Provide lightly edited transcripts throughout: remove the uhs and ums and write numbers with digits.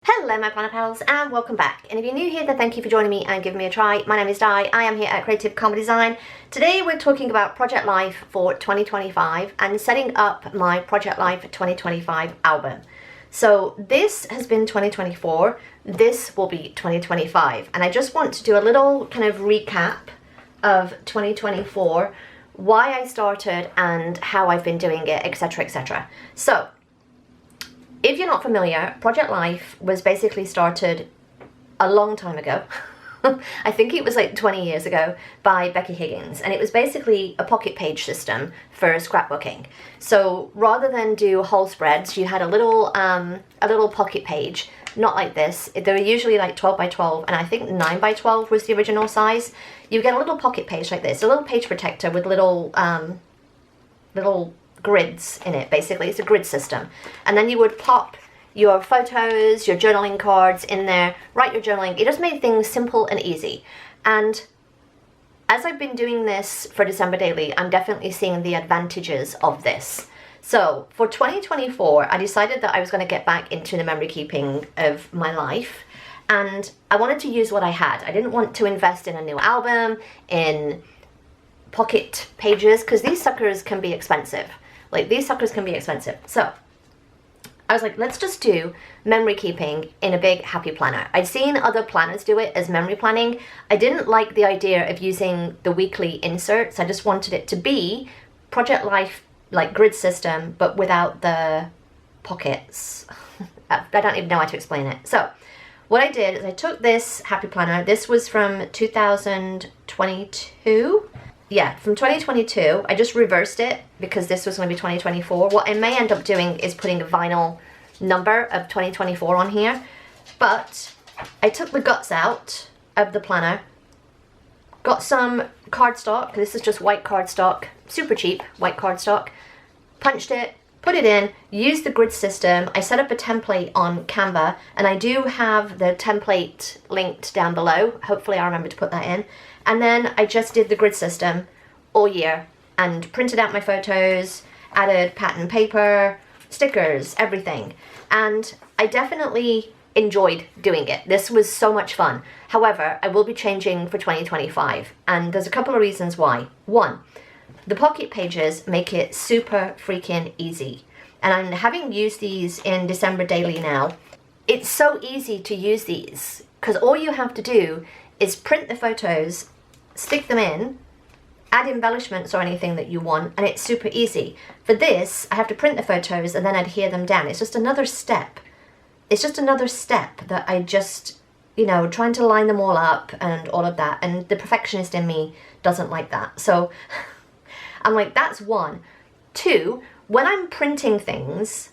Hello my planner pals and welcome back, and if you're new here then thank you for joining me and giving me a try. My name is Di, I am here at Creative Comedy Design. Today we're talking about Project Life for 2025 and setting up my Project Life 2025 album. So this has been 2024, this will be 2025, and I just want to do a little kind of recap of 2024, why I started and how I've been doing it, etc, etc. So if you're not familiar, Project Life was basically started a long time ago. I think it was like 20 years ago by Becky Higgins, and it was basically a pocket page system for scrapbooking. So rather than do whole spreads, you had a little pocket page, not like this. They were usually like 12 by 12, and I think 9 by 12 was the original size. You get a little pocket page like this, a little page protector with little grids in it. Basically it's a grid system, and then you would pop your photos, your journaling cards in there, write your journaling. It just made things simple and easy. And as I've been doing this for December Daily, I'm definitely seeing the advantages of this. So for 2024 I decided that I was going to get back into the memory keeping of my life, and I wanted to use what I had. I didn't want to invest in a new album, in pocket pages, because these suckers can be expensive. So I was like, let's just do memory keeping in a big happy planner. I'd seen other planners do it as memory planning. I didn't like the idea of using the weekly inserts. I just wanted it to be Project Life, like grid system, but without the pockets. I don't even know how to explain it. So what I did is I took this happy planner. This was from 2022. Yeah, from 2022, I just reversed it because this was going to be 2024. What I may end up doing is putting a vinyl number of 2024 on here. But I took the guts out of the planner, got some cardstock. This is just white cardstock, super cheap white cardstock. Punched it, put it in, used the grid system. I set up a template on Canva, and I do have the template linked down below. Hopefully I'll remember to put that in. And then I just did the grid system all year and printed out my photos, added pattern paper, stickers, everything. And I definitely enjoyed doing it. This was so much fun. However, I will be changing for 2025, and there's a couple of reasons why. One, the pocket pages make it super freaking easy. And I'm having used these in December Daily now. It's so easy to use these because all you have to do is print the photos, stick them in, add embellishments or anything that you want, and it's super easy. For this, I have to print the photos and then adhere them down. It's just another step. It's just another step that I just, you know, trying to line them all up and all of that. And the perfectionist in me doesn't like that. So I'm like, that's one. Two, when I'm printing things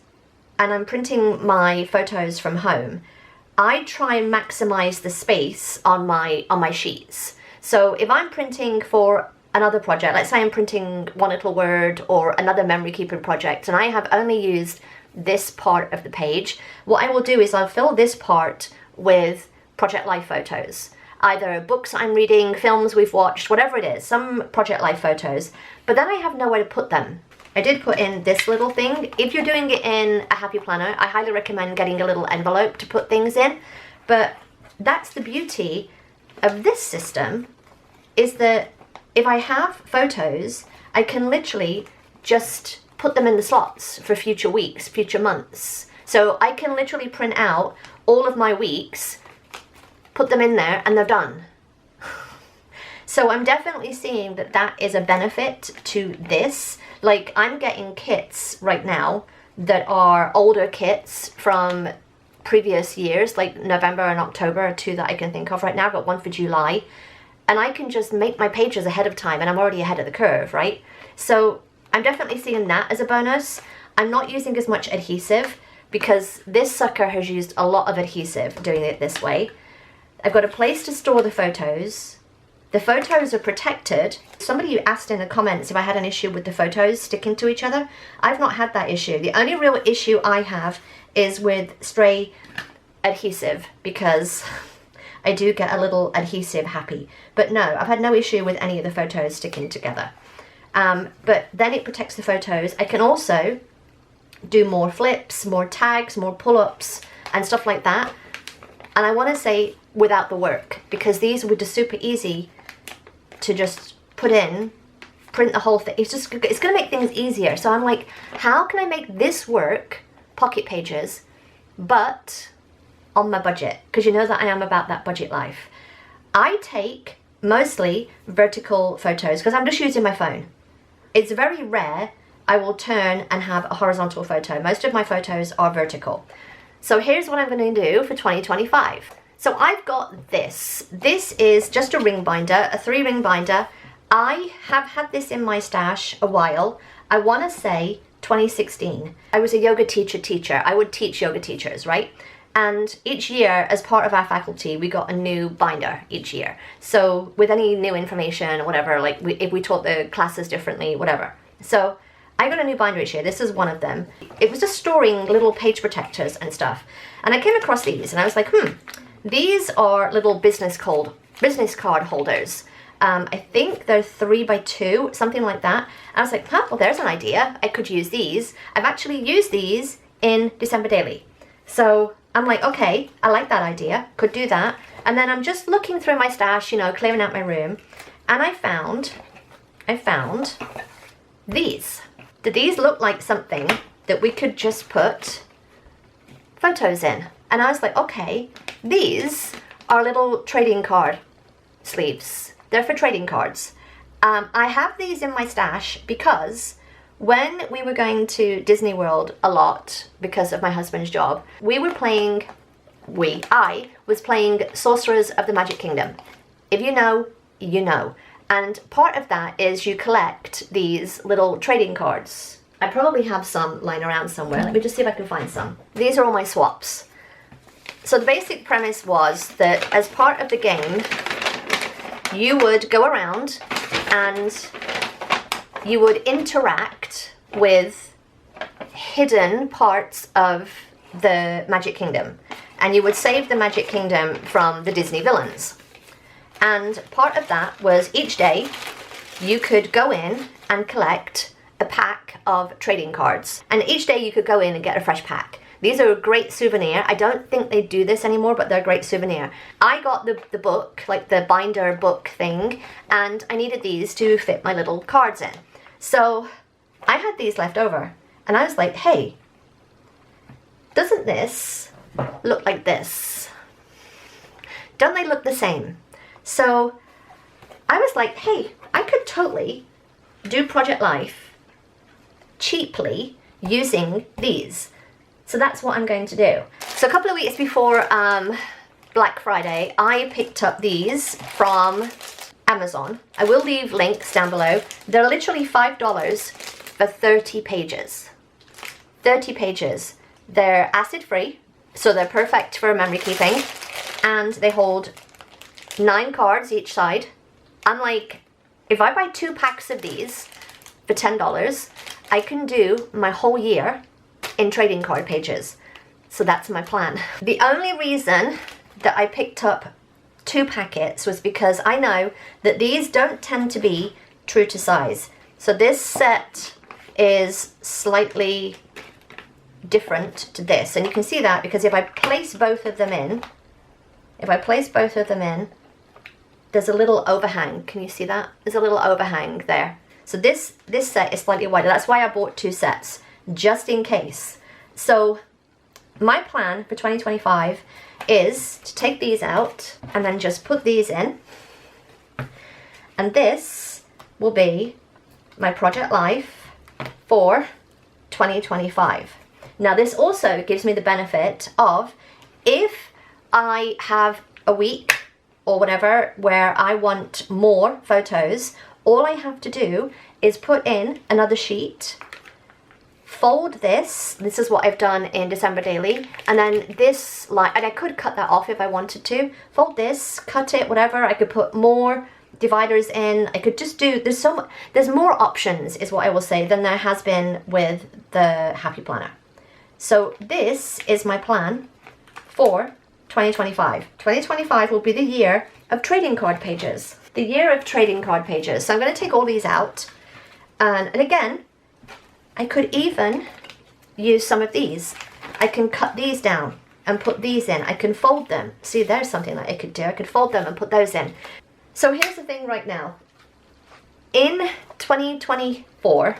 and I'm printing my photos from home, I try and maximize the space on my sheets. So if I'm printing for another project, let's say I'm printing One Little Word or another memory keeping project, and I have only used this part of the page, what I will do is I'll fill this part with Project Life photos. Either books I'm reading, films we've watched, whatever it is, some Project Life photos. But then I have nowhere to put them. I did put in this little thing. If you're doing it in a happy planner, I highly recommend getting a little envelope to put things in. But that's the beauty of this system, is that if I have photos, I can literally just put them in the slots for future weeks, future months. So I can literally print out all of my weeks, put them in there, and they're done. So I'm definitely seeing that that is a benefit to this. Like, I'm getting kits right now that are older kits from previous years, like November and October are two that I can think of right now. I've got one for July, and I can just make my pages ahead of time, and I'm already ahead of the curve, right? So I'm definitely seeing that as a bonus. I'm not using as much adhesive because this sucker has used a lot of adhesive doing it this way. I've got a place to store the photos. The photos are protected. Somebody asked in the comments if I had an issue with the photos sticking to each other. I've not had that issue. The only real issue I have is with stray adhesive, because I do get a little adhesive happy. But no, I've had no issue with any of the photos sticking together. But then it protects the photos. I can also do more flips, more tags, more pull-ups, and stuff like that. And I want to say without the work, because these were just super easy to just put in, print the whole thing. It's going to make things easier. So I'm like, how can I make this work, pocket pages, but on my budget? Because you know that I am about that budget life. I take mostly vertical photos because I'm just using my phone. It's very rare I will turn and have a horizontal photo. Most of my photos are vertical. So here's what I'm going to do for 2025. So I've got this. This is just a ring binder, a 3-ring binder. I have had this in my stash a while. I want to say 2016. I was a yoga teacher. I would teach yoga teachers, right? And each year, as part of our faculty, we got a new binder each year. So with any new information or whatever, like if we taught the classes differently, whatever. So I got a new binder each year. This is one of them. It was just storing little page protectors and stuff. And I came across these and I was like, these are little business card holders. I think they're 3x2, something like that. And I was like, well, there's an idea. I could use these. I've actually used these in December Daily. So I'm like, okay, I like that idea. Could do that. And then I'm just looking through my stash, you know, clearing out my room. And I found these. Did these look like something that we could just put photos in? And I was like, okay, these are little trading card sleeves. They're for trading cards. I have these in my stash because when we were going to Disney World a lot because of my husband's job, I was playing Sorcerers of the Magic Kingdom. If you know, you know. And part of that is you collect these little trading cards. I probably have some lying around somewhere. Let me just see if I can find some. These are all my swaps. So the basic premise was that as part of the game, you would go around and you would interact with hidden parts of the Magic Kingdom. And you would save the Magic Kingdom from the Disney villains. And part of that was each day you could go in and collect a pack of trading cards. And each day you could go in and get a fresh pack. These are a great souvenir. I don't think they do this anymore, but they're a great souvenir. I got the book, like the binder book thing, and I needed these to fit my little cards in. So I had these left over, and I was like, hey, doesn't this look like this? Don't they look the same? So I was like, hey, I could totally do Project Life cheaply using these. So that's what I'm going to do. So a couple of weeks before Black Friday, I picked up these from Amazon. I will leave links down below. They're literally $5 for 30 pages. 30 pages. They're acid-free, so they're perfect for memory keeping. And they hold 9 cards each side. Unlike, if I buy 2 packs of these for $10, I can do my whole year in trading card pages. So that's my plan. The only reason that I picked up 2 packets was because I know that these don't tend to be true to size. So this set is slightly different to this. And you can see that because if I place both of them in, there's a little overhang. Can you see that? There's a little overhang there. So this set is slightly wider. That's why I bought 2 sets, just in case. So my plan for 2025 is to take these out and then just put these in. And this will be my Project Life for 2025. Now this also gives me the benefit of if I have a week or whatever where I want more photos, all I have to do is put in another sheet, fold this is what I've done in December Daily, and then this line, and I could cut that off if I wanted to, fold this, cut it, whatever, I could put more dividers in, I could just do, there's more options is what I will say than there has been with the Happy Planner. So this is my plan for 2025. 2025 will be the year of trading card pages. The year of trading card pages. So I'm going to take all these out. And again, I could even use some of these. I can cut these down and put these in. I can fold them. See, there's something that I could do. I could fold them and put those in. So here's the thing right now. In 2024,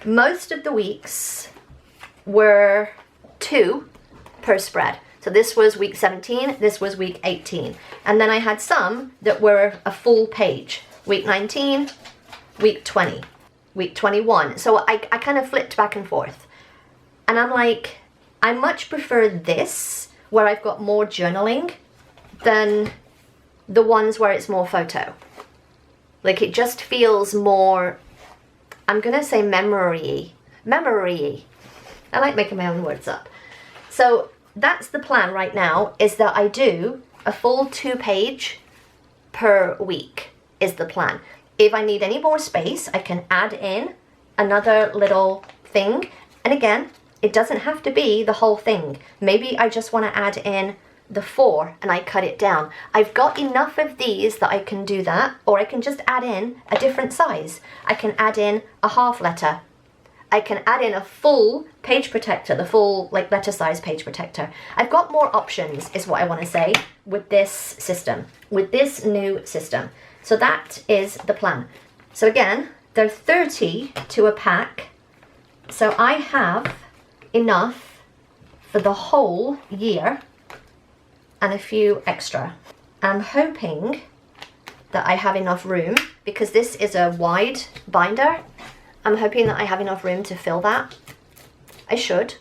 most of the weeks were 2 per spread. So this was week 17, this was week 18. And then I had some that were a full page. Week 19, week 20, week 21. So I kind of flipped back and forth. And I'm like, I much prefer this, where I've got more journaling, than the ones where it's more photo. Like, it just feels more, I'm gonna say memory-y. Memory-y. I like making my own words up. So that's the plan right now, is that I do a full 2-page per week, is the plan. If I need any more space, I can add in another little thing. And again, it doesn't have to be the whole thing. Maybe I just want to add in the 4 and I cut it down. I've got enough of these that I can do that, or I can just add in a different size. I can add in a half letter. I can add in a full page protector, the full like letter size page protector. I've got more options, is what I want to say, with this system, with this new system. So that is the plan. So again, they're 30 to a pack. So I have enough for the whole year and a few extra. I'm hoping that I have enough room, because this is a wide binder. I'm hoping that I have enough room to fill that. I should.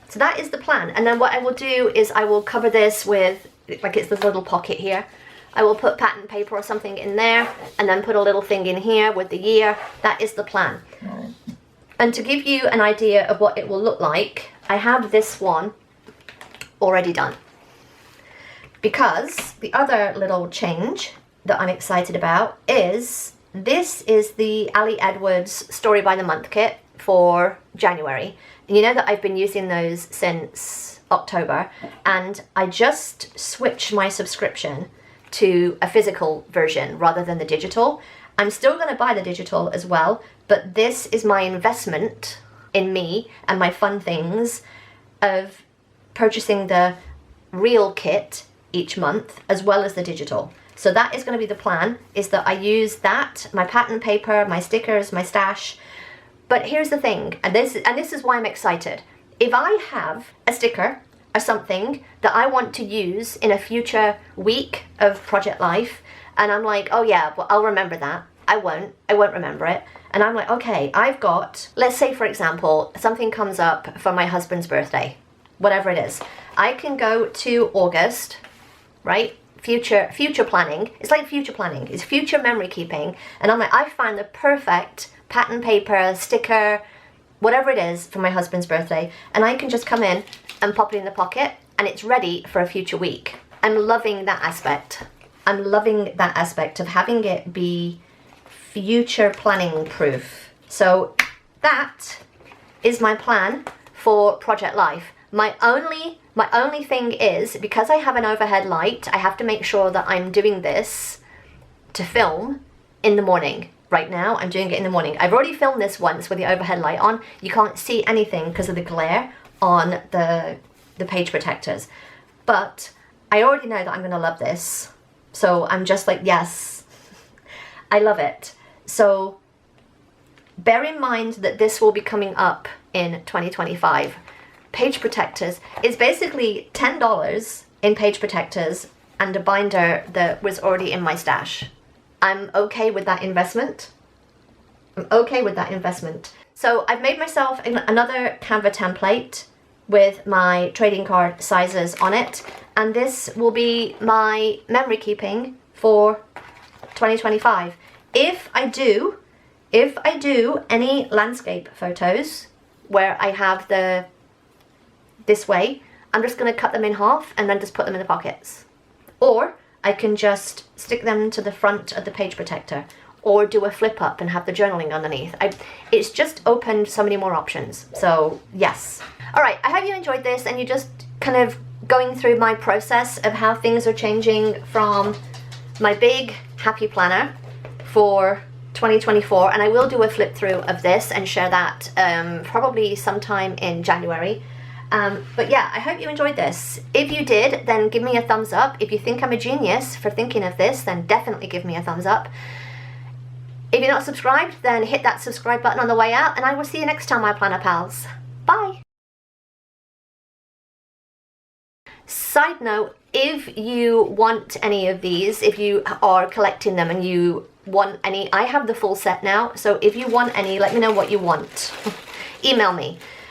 So that is the plan. And then what I will do is I will cover this with, like, it's this little pocket here. I will put pattern paper or something in there, and then put a little thing in here with the year. That is the plan. And to give you an idea of what it will look like, I have this one already done. Because the other little change that I'm excited about is, this is the Ali Edwards Story by the Month kit for January. And you know that I've been using those since October, and I just switched my subscription to a physical version rather than the digital. I'm still going to buy the digital as well, but this is my investment in me and my fun things of purchasing the real kit each month as well as the digital. So that is going to be the plan, is that I use that, my pattern paper, my stickers, my stash. But here's the thing, and this is why I'm excited. If I have a sticker or something that I want to use in a future week of Project Life, and I'm like, oh yeah, well, I'll remember that. I won't remember it. And I'm like, okay, I've got, let's say for example, something comes up for my husband's birthday, whatever it is. I can go to August, right? Future planning. It's like future planning. It's future memory keeping. And I'm like, I find the perfect pattern paper, sticker, whatever it is for my husband's birthday. And I can just come in and pop it in the pocket, and it's ready for a future week. I'm loving that aspect. I'm loving that aspect of having it be future planning proof. So that is my plan for Project Life. My only thing is, because I have an overhead light, I have to make sure that I'm doing this to film in the morning. Right now, I'm doing it in the morning. I've already filmed this once with the overhead light on. You can't see anything because of the glare on the page protectors. But I already know that I'm going to love this. So I'm just like, yes, I love it. So bear in mind that this will be coming up in 2025. Page protectors is basically $10 in page protectors and a binder that was already in my stash. I'm okay with that investment. I'm okay with that investment. So I've made myself another Canva template with my trading card sizes on it, and this will be my memory keeping for 2025. If I do any landscape photos where I have this way, I'm just going to cut them in half and then just put them in the pockets. Or I can just stick them to the front of the page protector, or do a flip up and have the journaling underneath. It's just opened so many more options. So yes. All right, I hope you enjoyed this and you just kind of going through my process of how things are changing from my big happy planner for 2024. And I will do a flip through of this and share that probably sometime in January. But yeah, I hope you enjoyed this. If you did, then give me a thumbs up. If you think I'm a genius for thinking of this, then definitely give me a thumbs up. If you're not subscribed, then hit that subscribe button on the way out, and I will see you next time, my planner pals. Bye! Side note, if you want any of these, if you are collecting them and you want any, I have the full set now, so if you want any, let me know what you want. Email me.